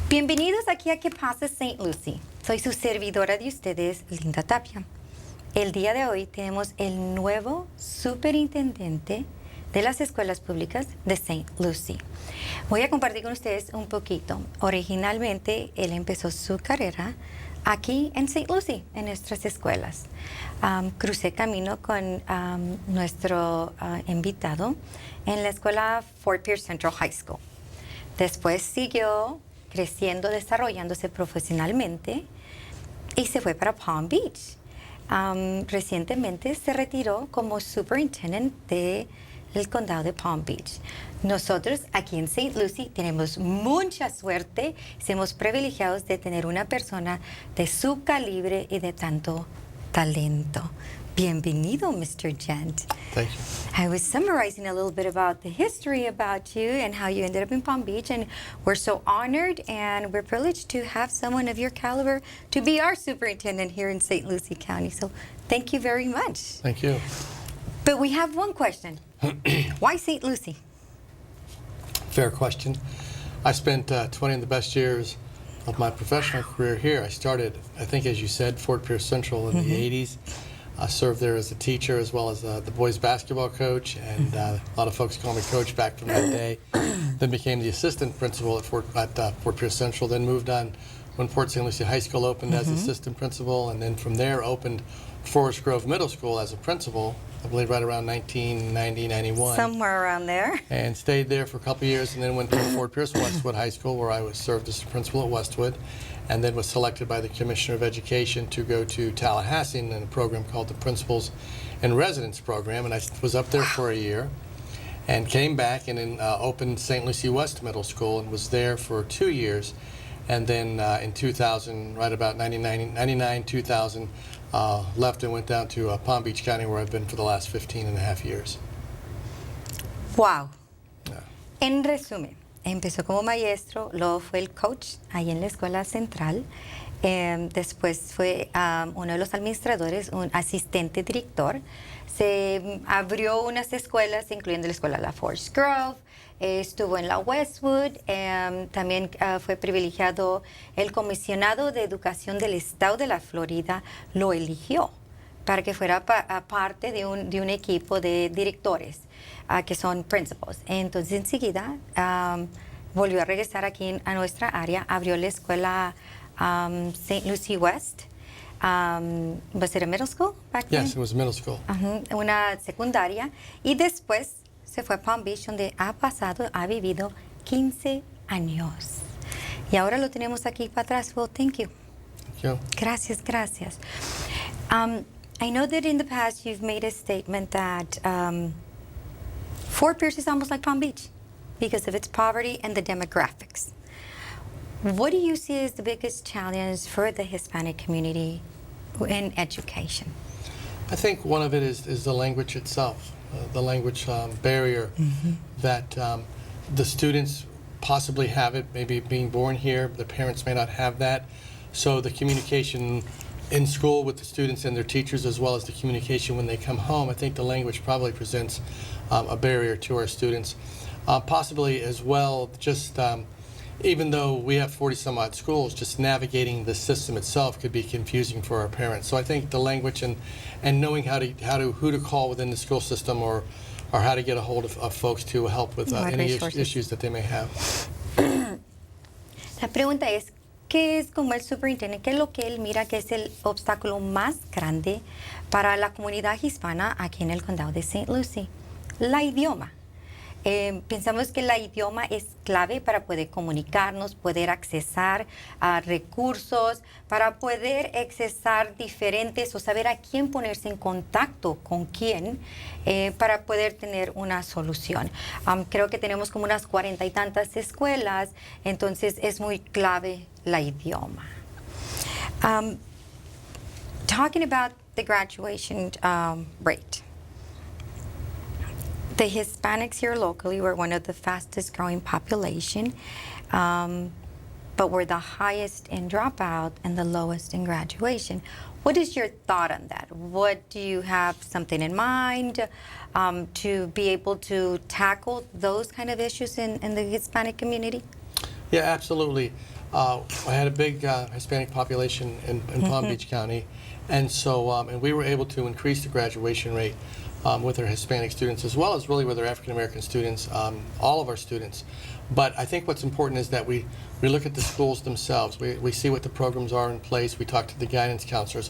Bienvenidos aquí a Que Pasa St. Lucie. Soy su servidora de ustedes, Linda Tapia. El día de hoy tenemos el nuevo superintendente de las escuelas públicas de St. Lucie. Voy a compartir con ustedes un poquito. Originalmente, él empezó su carrera aquí en St. Lucie, en nuestras escuelas. Crucé camino con nuestro invitado en la escuela Fort Pierce Central High School. Después siguió creciendo, desarrollándose profesionalmente y se fue para Palm Beach. Recientemente se retiró como Superintendent del condado de Palm Beach. Nosotros aquí en St. Lucie tenemos mucha suerte, somos privilegiados de tener una persona de su calibre y de tanto talento. Bienvenido, Mr. Gent. Thank you. I was summarizing a little bit about the history about you and how you ended up in Palm Beach, and we're so honored and we're privileged to have someone of your caliber to be our superintendent here in St. Lucie County. So thank you very much. Thank you. But we have one question. Why St. Lucie? Fair question. I spent 20 of the best years of my professional career here. I started, I think, as you said, Fort Pierce Central in the 80s. I served there as a teacher as well as the boys basketball coach, and a lot of folks call me coach back from that day. Then became the assistant principal at Fort Pierce Central, then moved on when Port St. Lucie High School opened as assistant principal, and then from there opened Forest Grove Middle School as a principal, I believe right around 1990, 91. Somewhere around there. And stayed there for a couple of years, and then went to Fort Pierce Westwood High School, where I was served as the principal at Westwood, and then was selected by the Commissioner of Education to go to Tallahassee in a program called the Principals in Residence Program, and I was up there for a year, and came back and then opened St. Lucie West Middle School, and was there for 2 years, and then in 2000, right about 99, 2000, left and went down to Palm Beach County, where I've been for the last 15 and a half years. Wow. Yeah. En resumen, empezó como maestro, luego fue el coach ahí en la escuela central, después fue uno de los administradores, un asistente director. Se abrió unas escuelas, incluyendo la escuela La Forest Grove, estuvo en la Westwood, también fue privilegiado, el comisionado de educación del estado de la Florida lo eligió para que fuera parte de un equipo de directores que son principals. Entonces enseguida volvió a regresar aquí a nuestra área, abrió la escuela St. Lucie West. Was it a middle school back then? Yes, it was middle school. Una secundaria, y después se fue a Palm Beach, donde ha vivido 15 años. Y ahora lo tenemos aquí para atrás. Well, thank you. Thank you. Gracias, gracias. I know that in the past you've made a statement that Fort Pierce is almost like Palm Beach because of its poverty and the demographics. What do you see as the biggest challenge for the Hispanic community in education? I think one of it is the language itself, the language barrier that the students possibly have it, maybe being born here, the parents may not have that. So the communication in school with the students and their teachers, as well as the communication when they come home, I think the language probably presents a barrier to our students. Possibly as well, just even though we have 40 some odd schools, just navigating the system itself could be confusing for our parents. So I think the language and knowing who to call within the school system or how to get a hold of folks to help with any issues that they may have. La pregunta es, ¿qué es como el superintendente? ¿Qué es lo que él mira que es el obstáculo más grande para la comunidad hispana aquí en el condado de St. Lucie? La idioma. Pensamos que el idioma es clave para poder comunicarnos, poder accesar a recursos, para poder accesar diferentes o saber a quién ponerse en contacto con quién para poder tener una solución. Creo que tenemos como unas 40 y tantas escuelas, entonces es muy clave la idioma. Talking about the graduation rate. The Hispanics here locally were one of the fastest growing population, but were the highest in dropout and the lowest in graduation. What is your thought on that? What do you have something in mind to be able to tackle those kind of issues in the Hispanic community? Yeah, absolutely. I had a big Hispanic population in Palm Beach County, and so and we were able to increase the graduation rate with our Hispanic students, as well as really with our African American students, all of our students. But I think what's important is that we look at the schools themselves. We see what the programs are in place. We talk to the guidance counselors.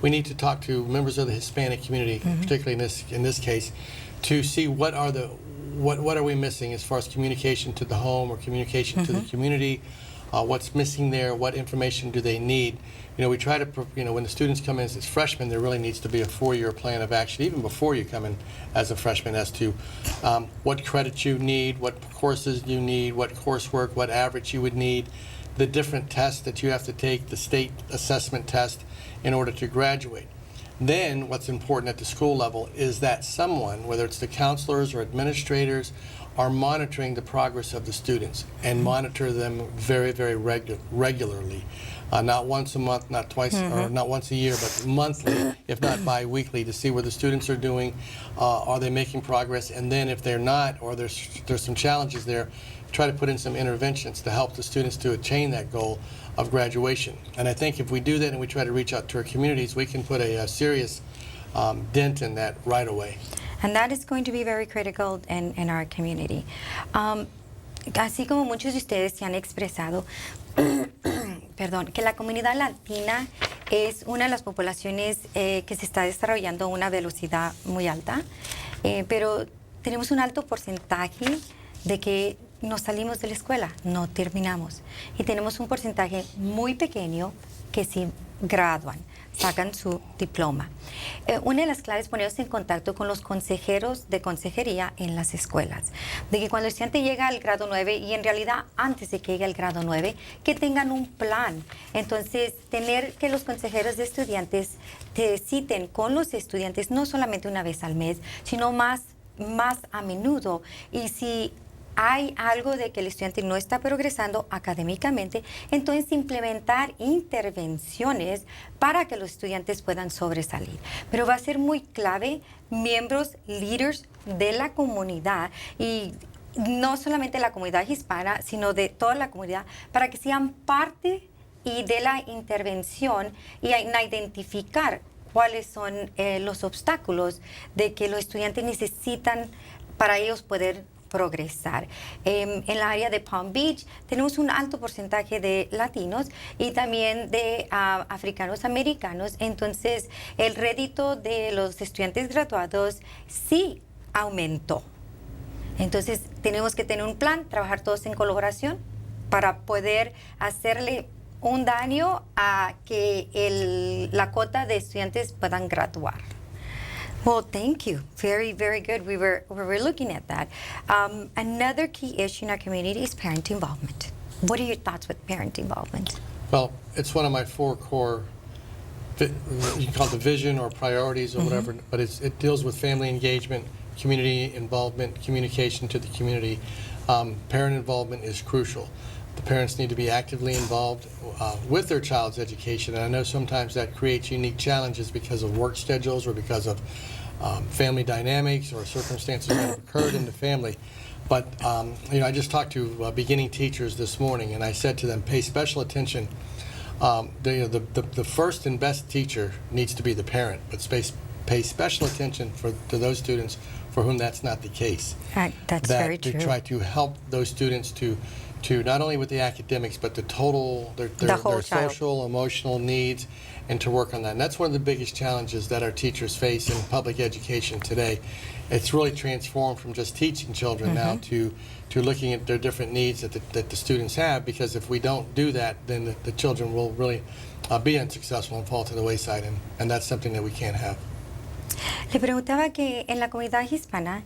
We need to talk to members of the Hispanic community, particularly in this case, to see what are we missing as far as communication to the home or communication to the community. What's missing there? What information do they need? We try to, when the students come in as freshmen, there really needs to be a 4-year plan of action, even before you come in as a freshman, as to what credits you need, what courses you need, what coursework, what average you would need, the different tests that you have to take, the state assessment test in order to graduate. Then what's important at the school level is that someone, whether it's the counselors or administrators, are monitoring the progress of the students and monitor them very, very regularly. Not once a month, not twice, or not once a year, but monthly, if not bi-weekly, to see where the students are doing. Are they making progress? And then if they're not, or there's some challenges there, try to put in some interventions to help the students to attain that goal of graduation. And I think if we do that and we try to reach out to our communities, we can put a serious dent in that right away. And that is going to be very critical in our community. Así como muchos de ustedes se han expresado, perdón, que la comunidad latina es una de las poblaciones que se está desarrollando a una velocidad muy alta, pero tenemos un alto porcentaje de que nos salimos de la escuela, no terminamos. Y tenemos un porcentaje muy pequeño que sí gradúan, sacan su diploma. Una de las claves es ponerse en contacto con los consejeros de consejería en las escuelas. De que cuando el estudiante llega al grado 9, y en realidad antes de que llegue al grado 9, que tengan un plan. Entonces, tener que los consejeros de estudiantes te citen con los estudiantes no solamente una vez al mes, sino más a menudo. Y si hay algo de que el estudiante no está progresando académicamente, entonces implementar intervenciones para que los estudiantes puedan sobresalir. Pero va a ser muy clave miembros, leaders de la comunidad, y no solamente la comunidad hispana, sino de toda la comunidad, para que sean parte y de la intervención y identificar cuáles son los obstáculos de que los estudiantes necesitan para ellos poder progresar. En la área de Palm Beach tenemos un alto porcentaje de latinos y también de africanos americanos. Entonces, el rédito de los estudiantes graduados sí aumentó. Entonces, tenemos que tener un plan, trabajar todos en colaboración para poder hacerle un daño a que la cuota de estudiantes puedan graduar. Well, thank you. Very, very good. We were looking at that. Another key issue in our community is parent involvement. What are your thoughts with parent involvement? Well, it's one of my 4 core, you can call it the vision or priorities or whatever, but it deals with family engagement, community involvement, communication to the community. Parent involvement is crucial. The parents need to be actively involved with their child's education. And I know sometimes that creates unique challenges because of work schedules or because of family dynamics or circumstances that have occurred in the family. But I just talked to beginning teachers this morning, and I said to them, pay special attention. The first and best teacher needs to be the parent, but pay special attention to those students for whom that's not the case. That's very true. To try to help those students to not only with the academics, but their social, emotional needs, and to work on that. And that's one of the biggest challenges that our teachers face in public education today. It's really transformed from just teaching children now to looking at their different needs that the students have, because if we don't do that, then the children will really be unsuccessful and fall to the wayside, and that's something that we can't have. Le preguntaba que en la comunidad hispana,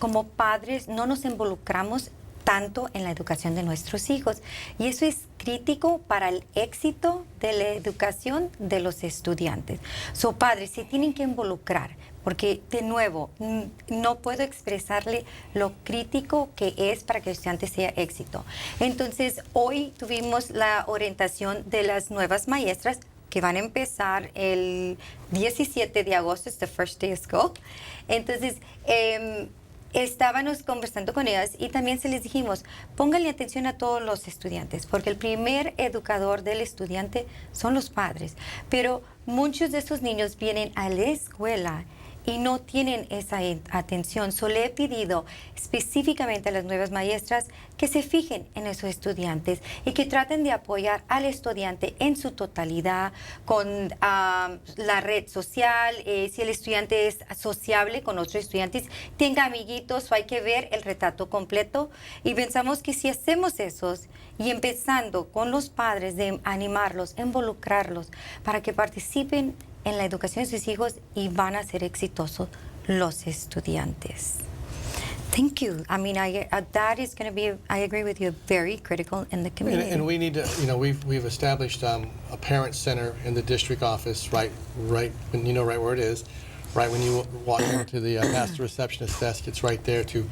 como padres, no nos involucramos tanto en la educación de nuestros hijos, y eso es crítico para el éxito de la educación de los estudiantes. So, padres se tienen que involucrar, porque de nuevo no puedo expresarle lo crítico que es para que el estudiante sea éxito. Entonces, hoy tuvimos la orientación de las nuevas maestras que van a empezar el 17 de agosto, es the first day of school. Entonces, estábamos conversando con ellas y también se les dijimos, pónganle atención a todos los estudiantes, porque el primer educador del estudiante son los padres. Pero muchos de esos niños vienen a la escuela y no tienen esa atención. So, le he pedido específicamente a las nuevas maestras que se fijen en esos estudiantes y que traten de apoyar al estudiante en su totalidad con la red social. Si el estudiante es sociable con otros estudiantes, tenga amiguitos, hay que ver el retrato completo. Y pensamos que si hacemos eso y empezando con los padres de animarlos, involucrarlos para que participen en la educación de sus hijos y van a ser exitosos los estudiantes. Thank you. I mean, that is going to be, I agree with you, very critical in the community. And we need to, we've established a parent center in the district office, right when right where it is, right when you walk into the master receptionist desk, it's right there to,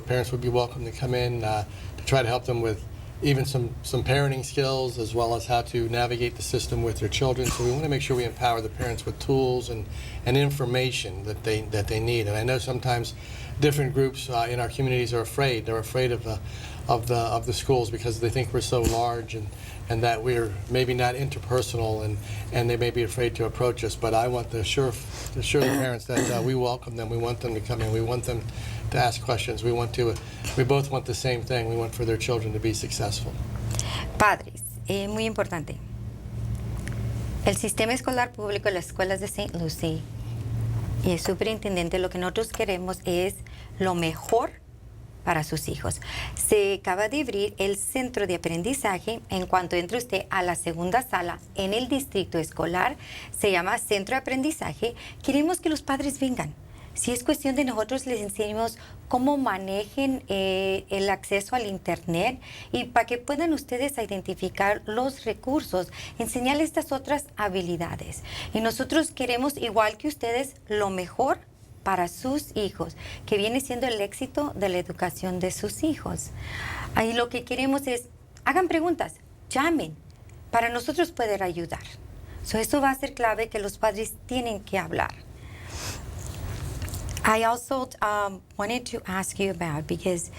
parents would be welcome to come in to try to help them with even some parenting skills as well as how to navigate the system with their children. So we want to make sure we empower the parents with tools and information that they need. And I know sometimes different groups in our communities are afraid. They're afraid of the schools because they think we're so large and that we're maybe not interpersonal and they may be afraid to approach us. But I want to assure the parents that we welcome them. We want them to come in. We want them to ask questions. We both want the same thing. We want for their children to be successful. Padres, muy importante. El sistema escolar público de las escuelas de St. Lucie y el superintendente, lo que nosotros queremos es lo mejor para sus hijos. Se acaba de abrir el centro de aprendizaje. En cuanto entre usted a la segunda sala en el distrito escolar, se llama Centro de Aprendizaje. Queremos que los padres vengan. Si es cuestión de nosotros les enseñemos cómo manejen el acceso al internet y para que puedan ustedes identificar los recursos, enseñarles estas otras habilidades. Y nosotros queremos, igual que ustedes, lo mejor para sus hijos, que viene siendo el éxito de la educación de sus hijos. Ahí lo que queremos es, hagan preguntas, llamen, para nosotros poder ayudar. Eso va a ser clave que los padres tienen que hablar. I also wanted to ask you about, because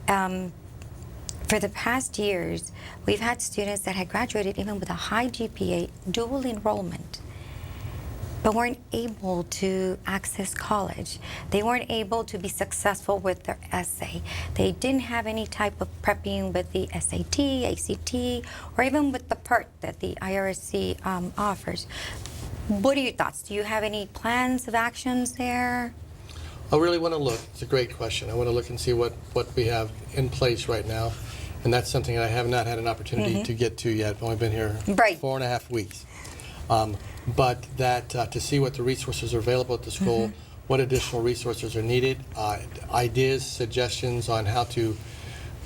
for the past years, we've had students that had graduated even with a high GPA, dual enrollment, but weren't able to access college. They weren't able to be successful with their essay. They didn't have any type of prepping with the SAT, ACT, or even with the PERT that the IRSC offers. What are your thoughts? Do you have any plans of actions there? I really want to look. It's a great question. I want to look and see what we have in place right now. And that's something I have not had an opportunity to get to yet. I've only been here 4.5 weeks. But that to see what the resources are available at the school, what additional resources are needed, ideas, suggestions on how to,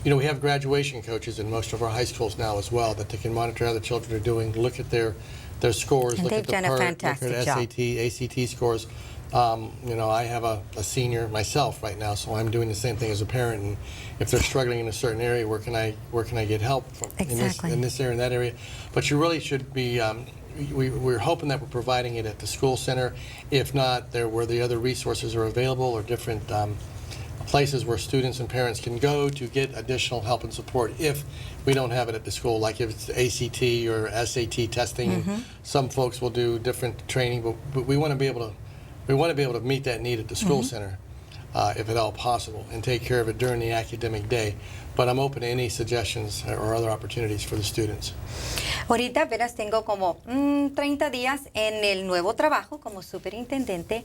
we have graduation coaches in most of our high schools now as well, that they can monitor how the children are doing, look at their scores, and look at the PERT, look at SAT, ACT scores. I have a senior myself right now, so I'm doing the same thing as a parent. And if they're struggling in a certain area, where can I get help from in this area and that area? But you really should be. We're hoping that we're providing it at the school center. If not, where the other resources are available, or different places where students and parents can go to get additional help and support if we don't have it at the school, like if it's ACT or SAT testing. Some folks will do different training, but we want to be able to meet that need at the school center, if at all possible, and take care of it during the academic day. But I'm open to any suggestions or other opportunities for the students. Ahorita apenas tengo como 30 días en el nuevo trabajo como superintendente.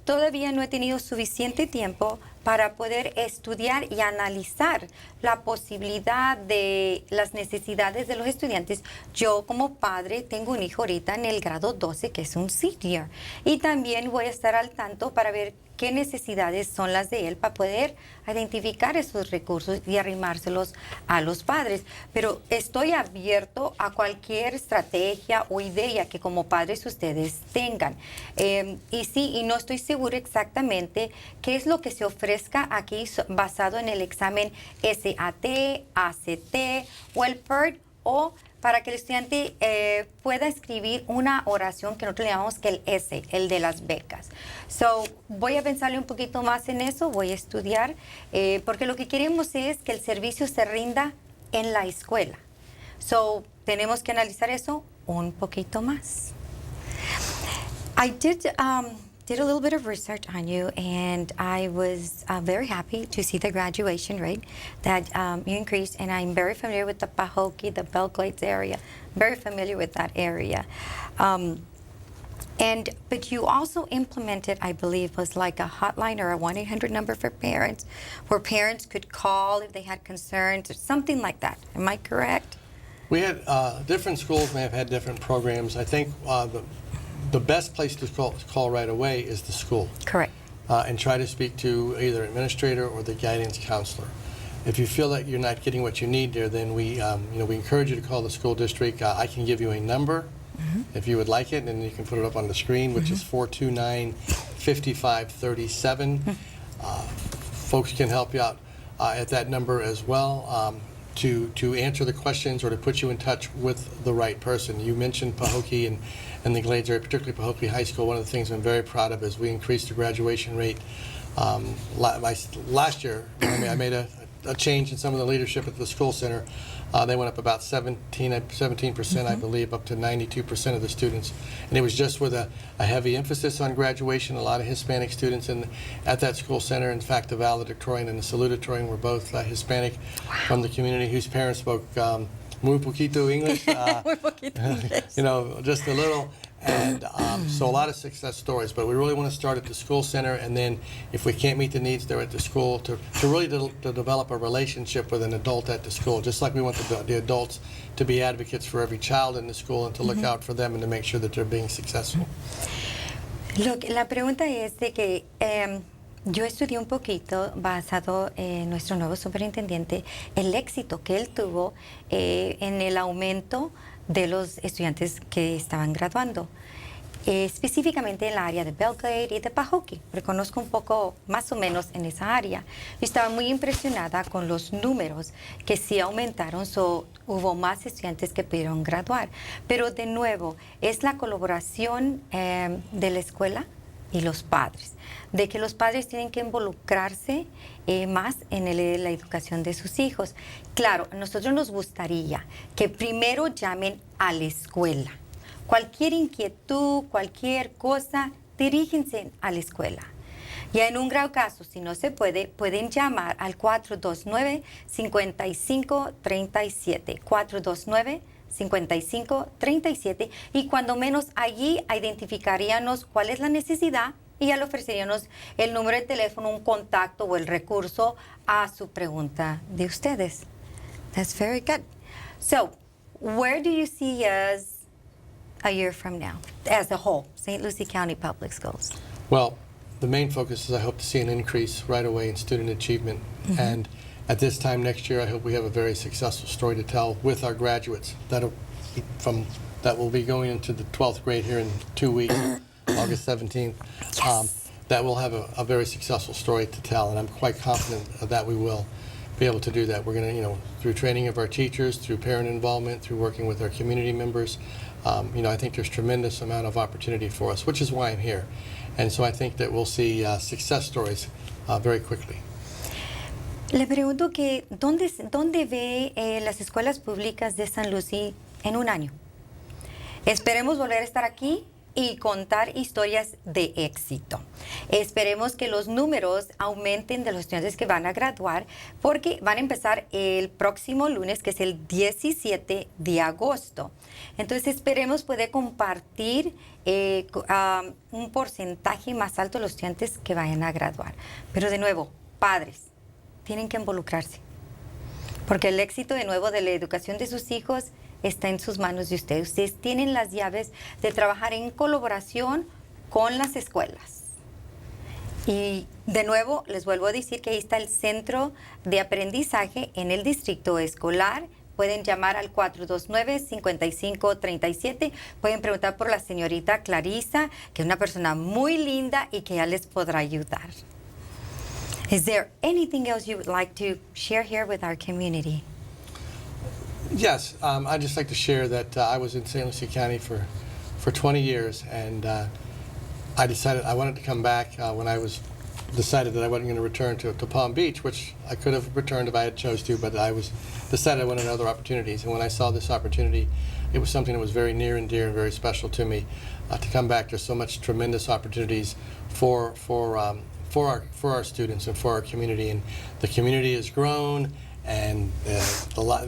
Todavía no he tenido suficiente tiempo para poder estudiar y analizar la posibilidad de las necesidades de los estudiantes. Yo como padre tengo un hijo ahorita en el grado 12 que es un senior, y también voy a estar al tanto para ver qué necesidades son las de él para poder identificar esos recursos y arrimárselos a los padres. Pero estoy abierto a cualquier estrategia o idea que como padres ustedes tengan. Y no estoy segura exactamente qué es lo que se ofrezca aquí basado en el examen SAT, ACT o el PERT, o para que el estudiante pueda escribir una oración que nosotros le llamamos que el S, el de las becas. So, voy a pensarle un poquito más en eso, voy a estudiar, porque lo que queremos es que el servicio se rinda en la escuela. So, tenemos que analizar eso un poquito más. I did a little bit of research on you, and I was very happy to see the graduation rate that you increased, and I'm very familiar with the Pahokee, the Belglades area, very familiar with that area. But you also implemented, I believe, was like a hotline or a 1-800 number for parents, where parents could call if they had concerns or something like that. Am I correct? We had different schools may have had different programs. I think the best place to call right away is the school. Correct. And try to speak to either administrator or the guidance counselor. If you feel that you're not getting what you need there, then we encourage you to call the school district. I can give you a number if you would like it, and you can put it up on the screen, which is 429-5537. Folks can help you out at that number as well. To answer the questions or to put you in touch with the right person. You mentioned Pahokee and the Glades area, particularly Pahokee High School. One of the things I'm very proud of is we increased the graduation rate. Last year, I made a change in some of the leadership at the school center. They went up about 17%, I believe, up to 92% of the students. And it was just with a heavy emphasis on graduation, a lot of Hispanic students at that school center. In fact, the valedictorian and the salutatorian were both Hispanic from the community whose parents spoke muy poquito English. Muy poquito English. Just a little. And so a lot of success stories, but we really want to start at the school center, and then if we can't meet the needs there at the school, to really to develop a relationship with an adult at the school, just like we want the adults to be advocates for every child in the school and to look out for them and to make sure that they're being successful. La pregunta es de que yo estudié un poquito basado en nuestro nuevo superintendente, el éxito que él tuvo en el aumento de los estudiantes que estaban graduando, específicamente en la área de Belglade y de Pahokee. Reconozco un poco más o menos en esa área. Yo estaba muy impresionada con los números que sí aumentaron, hubo más estudiantes que pudieron graduar. Pero de nuevo, es la colaboración de la escuela y los padres, de que los padres tienen que involucrarse más en la educación de sus hijos. Claro, a nosotros nos gustaría que primero llamen a la escuela. Cualquier inquietud, cualquier cosa, diríjense a la escuela. Ya en un grado caso, si no se puede, pueden llamar al 429-5537. 429-5537, y cuando menos allí identificaríamos cuál es la necesidad y ya le ofreceríamos el número de teléfono, un contacto o el recurso a su pregunta de ustedes. That's very good. So, where do you see us a year from now as a whole, St. Lucie County Public Schools? Well, the main focus is I hope to see an increase right away in student achievement. And at this time next year, I hope we have a very successful story to tell with our graduates. That will be going into the 12th grade here in 2 weeks, August 17th. Yes. That will have a very successful story to tell, and I'm quite confident that we will be able to do that. We're going to, through training of our teachers, through parent involvement, through working with our community members, I think there's tremendous amount of opportunity for us, which is why I'm here. And so I think that we'll see success stories very quickly. Le pregunto que ¿dónde ve las escuelas públicas de San Lucie en un año? Esperemos volver a estar aquí y contar historias de éxito. Esperemos que los números aumenten de los estudiantes que van a graduar, porque van a empezar el próximo lunes, que es el 17 de agosto. Entonces esperemos poder compartir un porcentaje más alto de los estudiantes que vayan a graduar. Pero de nuevo, padres tienen que involucrarse, porque el éxito de nuevo de la educación de sus hijos está en sus manos de ustedes. Ustedes tienen las llaves de trabajar en colaboración con las escuelas. Y de nuevo, les vuelvo a decir que ahí está el centro de aprendizaje en el distrito escolar. Pueden llamar al 429-5537. Pueden preguntar por la señorita Clarisa, que es una persona muy linda y que ya les podrá ayudar. Is there anything else you would like to share here with our community? Yes, I'd just like to share that I was in St. Lucie County for 20 years, and I decided I wanted to come back when I was decided that I wasn't going to return to Palm Beach, which I could have returned if I had chose to, but I was decided I wanted other opportunities. And when I saw this opportunity, it was something that was very near and dear and very special to me to come back. There's so much tremendous opportunities for our students and for our community, and the community has grown. And there's a lot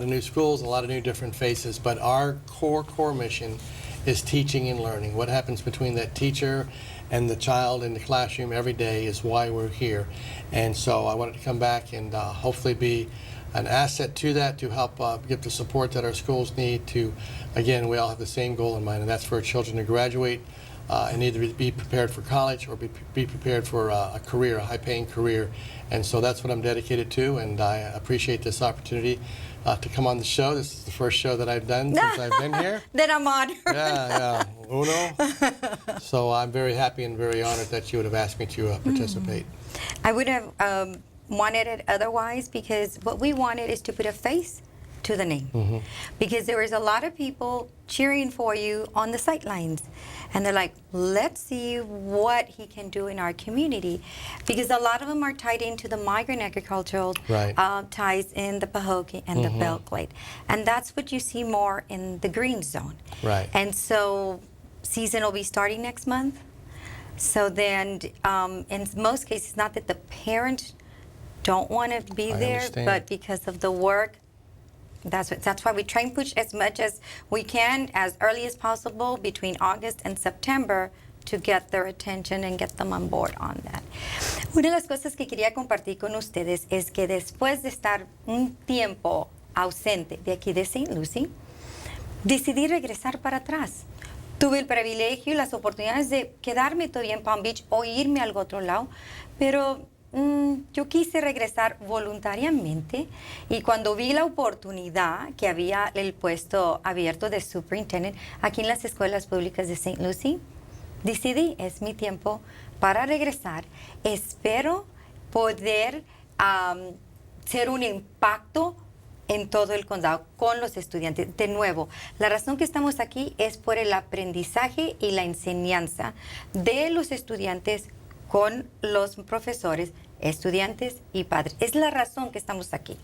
of new schools, a lot of new different faces, but our core mission is teaching and learning. What happens between that teacher and the child in the classroom every day is why we're here. And so I wanted to come back and hopefully be an asset to that, to help get the support that our schools need to, again, we all have the same goal in mind, and that's for our children to graduate and either be prepared for college or be prepared for a career, a high-paying career. And so that's what I'm dedicated to, and I appreciate this opportunity to come on the show. This is the first show that I've done since I've been here. Then I'm on. Yeah. Uno. So I'm very happy and very honored that you would have asked me to participate. I would have wanted it otherwise, because what we wanted is to put a face to the name. Because there was a lot of people cheering for you on the sidelines, and they're like, let's see what he can do in our community, because a lot of them are tied into the migrant agricultural ties in the Pahokee and the Beltway, and that's what you see more in the green zone. Right. And so season will be starting next month. So then in most cases, not that the parents don't want to be there, but because of the work. That's why we try and push as much as we can, as early as possible, between August and September, to get their attention and get them on board on that. Una de las cosas que quería compartir con ustedes es que después de estar un tiempo ausente de aquí de St. Lucie, decidí regresar para atrás. Tuve el privilegio y las oportunidades de quedarme todavía en Palm Beach o irme al otro lado, pero yo quise regresar voluntariamente, y cuando vi la oportunidad que había el puesto abierto de Superintendent aquí en las escuelas públicas de St. Lucie, decidí, es mi tiempo para regresar. Espero poder ser un impacto en todo el condado con los estudiantes. De nuevo, la razón que estamos aquí es por el aprendizaje y la enseñanza de los estudiantes con los profesores, estudiantes y padres. Es la razón que estamos aquí,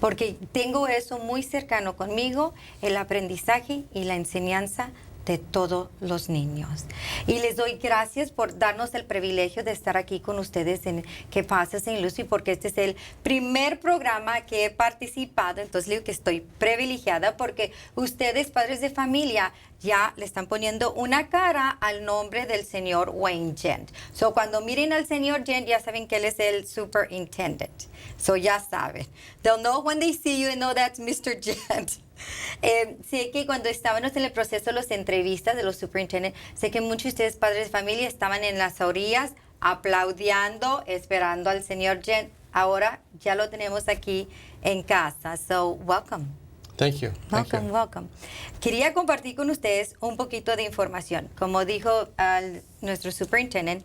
porque tengo eso muy cercano conmigo, el aprendizaje y la enseñanza de todos los niños. Y les doy gracias por darnos el privilegio de estar aquí con ustedes en ¿Qué Pasa St. Lucie? Porque este es el primer programa que he participado, entonces digo que estoy privilegiada porque ustedes, padres de familia, ya le están poniendo una cara al nombre del señor Wayne Gent. So, cuando miren al señor Gent, ya saben que él es el Superintendent. So, ya saben. They'll know when they see you and know that's Mr. Gent. Sé que cuando estábamos en el proceso de las entrevistas de los superintendentes, sé que muchos de ustedes, padres de familia, estaban en las orillas aplaudiendo, esperando al señor Gent. Ahora ya lo tenemos aquí en casa. So, welcome. Thank you. Welcome. Quería compartir con ustedes un poquito de información. Como dijo nuestro superintendent,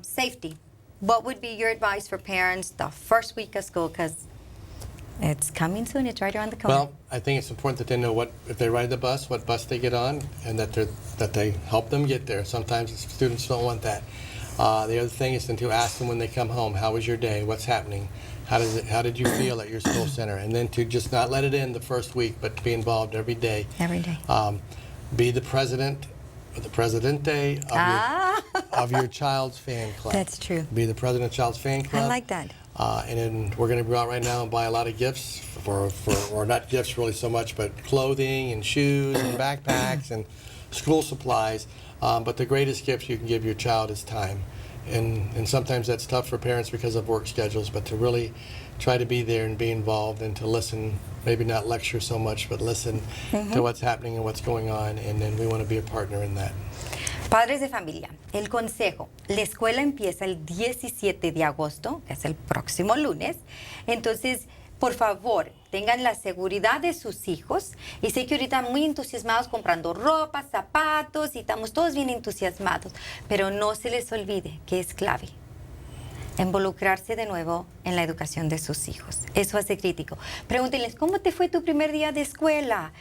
safety. What would be your advice for parents the first week of school? Because it's coming soon. It's right around the corner. Well, I think it's important that they know if they ride the bus, what bus they get on, and that they help them get there. Sometimes students don't want that. The other thing is then to ask them when they come home, how was your day? What's happening? How did you feel at your school center? And then to just not let it in the first week, but to be involved every day. Every day. Be the president or the presidente of your child's fan club. That's true. Be the president of the child's fan club. I like that. And then we're going to go out right now and buy a lot of gifts, or not gifts really so much, but clothing and shoes and backpacks and school supplies. But the greatest gift you can give your child is time. And sometimes that's tough for parents because of work schedules, but to really try to be there and be involved and to listen, maybe not lecture so much, but listen to what's happening and what's going on, and then we want to be a partner in that. Padres de familia, el consejo, la escuela empieza el 17 de agosto, que es el próximo lunes, entonces, por favor, tengan la seguridad de sus hijos, y sé que ahorita están muy entusiasmados comprando ropa, zapatos, y estamos todos bien entusiasmados, pero no se les olvide que es clave involucrarse de nuevo en la educación de sus hijos. Eso hace crítico. Pregúntenles, ¿cómo te fue tu primer día de escuela?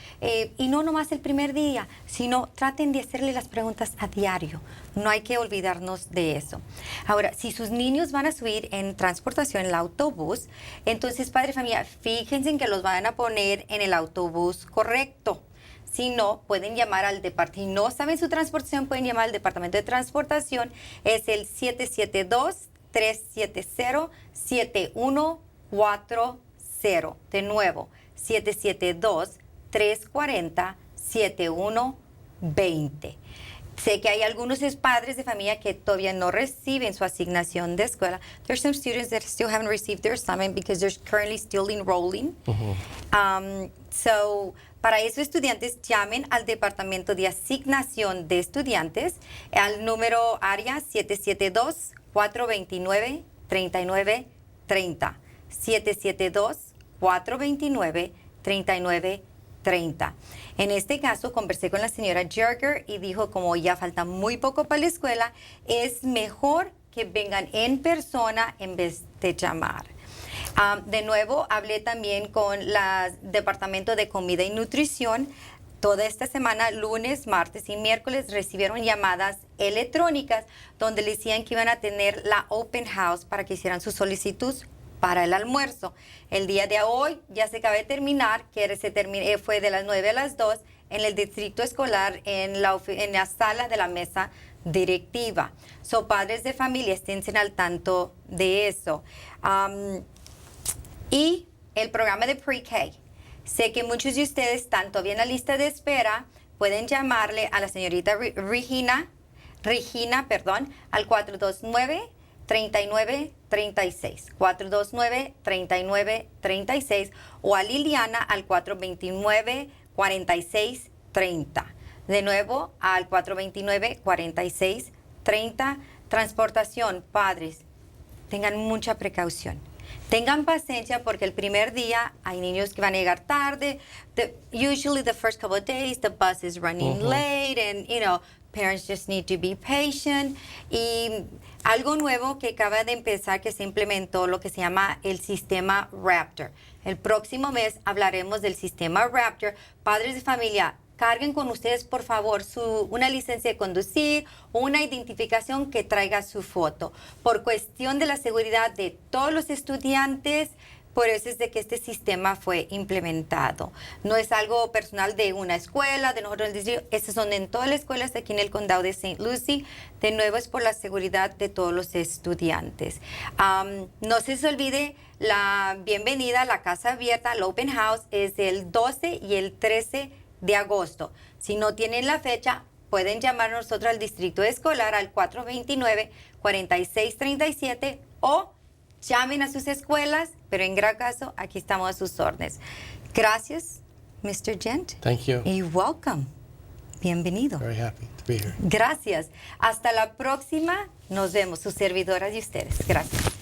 Y no nomás el primer día, sino traten de hacerle las preguntas a diario. No hay que olvidarnos de eso. Ahora, si sus niños van a subir en transportación, en el autobús, entonces, padre de familia, fíjense en que los van a poner en el autobús correcto. Si no, pueden llamar al departamento. Si no saben su transportación, pueden llamar al departamento de transportación. Es el 772-370-7140. De nuevo, 772-340-7120. Sé que hay algunos padres de familia que todavía no reciben su asignación de escuela. There's some students that still haven't received their assignment because they're currently still enrolling. So, para eso, estudiantes, llamen al Departamento de Asignación de Estudiantes al número área 772-429-3930. 772-429-3930. En este caso, conversé con la señora Jerger y dijo, como ya falta muy poco para la escuela, es mejor que vengan en persona en vez de llamar. De nuevo, hablé también con el Departamento de Comida y Nutrición. Toda esta semana, lunes, martes y miércoles, recibieron llamadas electrónicas donde le decían que iban a tener la open house para que hicieran su solicitud para el almuerzo. El día de hoy ya se acaba de terminar, que fue de las 9 a las 2 en el distrito escolar, en la sala de la mesa directiva. So, padres de familia, estén al tanto de eso. Y el programa de pre-K. Sé que muchos de ustedes están todavía en la lista de espera. Pueden llamarle a la señorita Regina, al 429-3936. 429-3936. O a Liliana al 429-4630. De nuevo, al 429-4630. Transportación, padres, tengan mucha precaución. Tengan paciencia porque el primer día hay niños que van a llegar tarde. Usually the first couple of days the bus is running late and, parents just need to be patient. Y algo nuevo que acaba de empezar, que se implementó, lo que se llama el sistema Raptor. El próximo mes hablaremos del sistema Raptor. Padres de familia, carguen con ustedes, por favor, una licencia de conducir o una identificación que traiga su foto. Por cuestión de la seguridad de todos los estudiantes, por eso es de que este sistema fue implementado. No es algo personal de una escuela, de nosotros en el distrito. Estos son en todas las escuelas aquí en el condado de St. Lucie. De nuevo, es por la seguridad de todos los estudiantes. No se les olvide la bienvenida, la casa abierta, el open house, es el 12 y el 13 de agosto. Si no tienen la fecha, pueden llamar a nosotros al distrito escolar al 429-4637 o llamen a sus escuelas, pero en gran caso, aquí estamos a sus órdenes. Gracias, Mr. Gent. Thank you. Y welcome. Bienvenido. Very happy to be here. Gracias. Hasta la próxima. Nos vemos, sus servidoras y ustedes. Gracias.